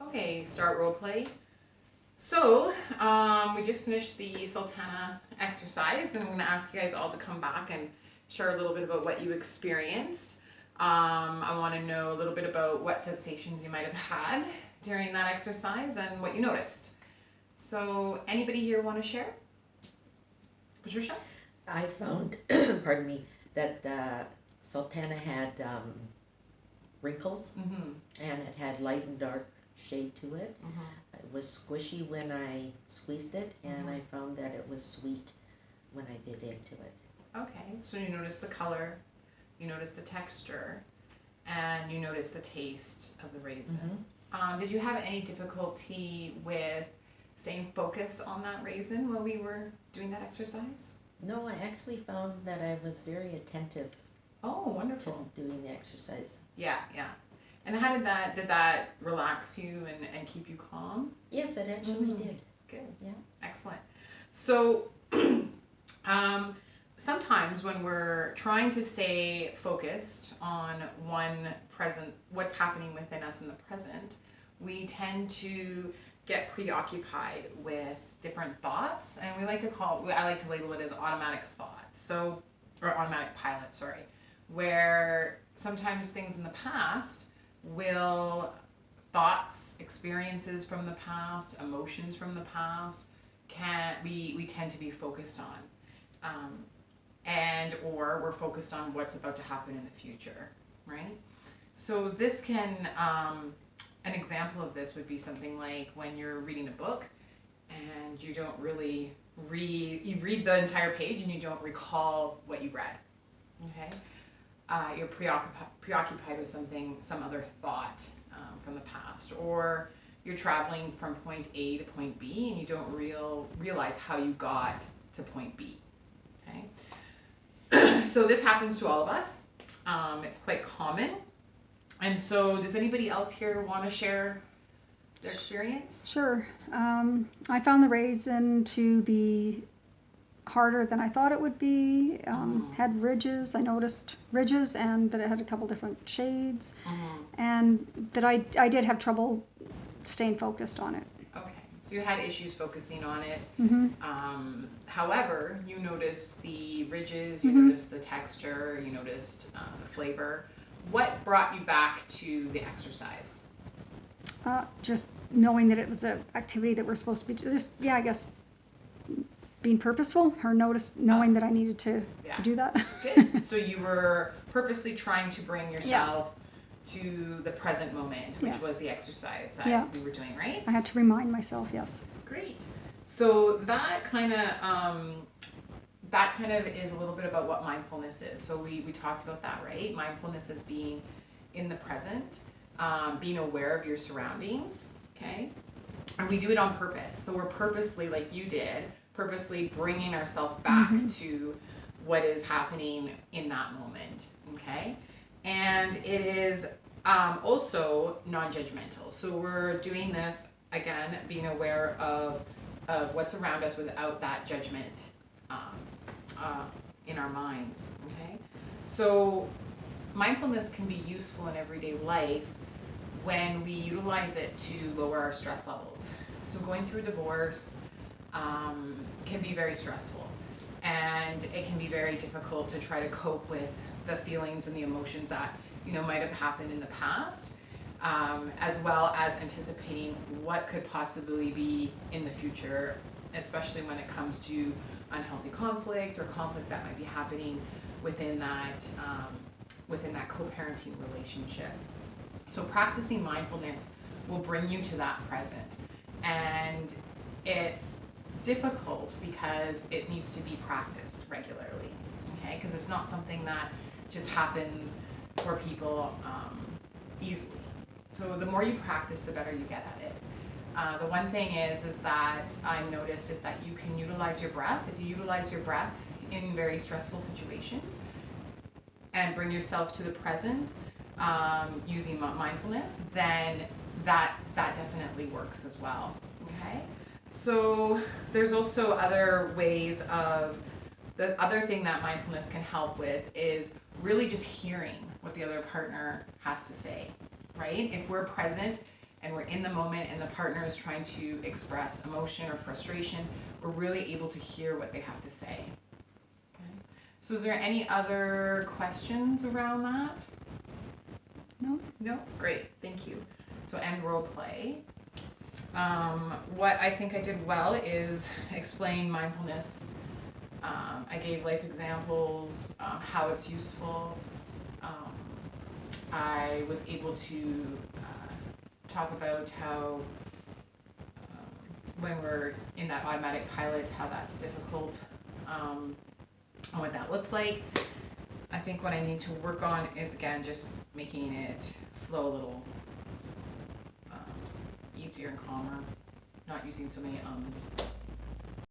Okay, start role play. So, we just finished the Sultana exercise, and I'm going to ask you guys all to come back and share a little bit about what you experienced. I want to know a little bit about what sensations you might have had during that exercise and what you noticed. So, anybody here want to share? Patricia? I found, pardon me, that Sultana had wrinkles, and it had light and dark shade to it. It was squishy when I squeezed it, and I found that it was sweet when I bit into it. Okay, so you noticed the color, you noticed the texture, and you noticed the taste of the raisin. Did you have any difficulty with staying focused on that raisin while we were doing that exercise? No, I actually found that I was very attentive Oh, to wonderful. doing the exercise. Yeah, yeah. And how did that relax you and keep you calm? Yes, it actually did. Good. Yeah. Excellent. So, sometimes when we're trying to stay focused on what's happening within us in the present, we tend to get preoccupied with different thoughts, and I like to label it as automatic thoughts. So, or automatic pilot, sorry, where sometimes things in the past thoughts, experiences from the past, emotions from the past, we tend to be focused on, or we're focused on what's about to happen in the future, right? So this an example of this would be something like when you're reading a book and you don't really you read the entire page and you don't recall what you read, okay? You're preoccupied with some other thought from the past, or you're traveling from point A to point B and you don't realize how you got to point B, okay? So this happens to all of us. It's quite common. And so does anybody else here want to share their experience? Sure. I found the raisin to be harder than I thought it would be. Had ridges. I noticed ridges, and that it had a couple different shades, and that I did have trouble staying focused on it. Okay, so you had issues focusing on it. However, you noticed the ridges, you noticed the texture, you noticed the flavor. What brought you back to the exercise? Just knowing that it was an activity that we're supposed to be I guess being purposeful, or knowing that I needed to do that. Good. So you were purposely trying to bring yourself to the present moment, which was the exercise that we were doing, right? I had to remind myself, yes. Great. So that kind of is a little bit about what mindfulness is. So we talked about that, right? Mindfulness is being in the present, being aware of your surroundings, okay? And we do it on purpose. So we're purposely, like you did, purposely bringing ourselves back to what is happening in that moment, okay? And it is also non-judgmental. So we're doing this, again, being aware of what's around us without that judgment in our minds, okay? So mindfulness can be useful in everyday life when we utilize it to lower our stress levels. So going through a divorce can be very stressful, and it can be very difficult to try to cope with the feelings and the emotions that might have happened in the past, as well as anticipating what could possibly be in the future, especially when it comes to unhealthy conflict or conflict that might be happening within that co-parenting relationship. So practicing mindfulness will bring you to that present, and it's difficult because it needs to be practiced regularly, okay? Because it's not something that just happens for people easily. So the more you practice, the better you get at it. The one thing is that I've noticed is that you can utilize your breath. If you utilize your breath in very stressful situations and bring yourself to the present using mindfulness, then that definitely works as well, okay? So there's also other ways the other thing that mindfulness can help with is really just hearing what the other partner has to say, right? If we're present and we're in the moment and the partner is trying to express emotion or frustration, we're really able to hear what they have to say. Okay. So is there any other questions around that? No? No? Great, thank you. So end role play. What I think I did well is explain mindfulness. I gave life examples, how it's useful. I was able to talk about how when we're in that automatic pilot, how that's difficult, and what that looks like. I think what I need to work on is, again, just making it flow a little easier and calmer, not using so many ums.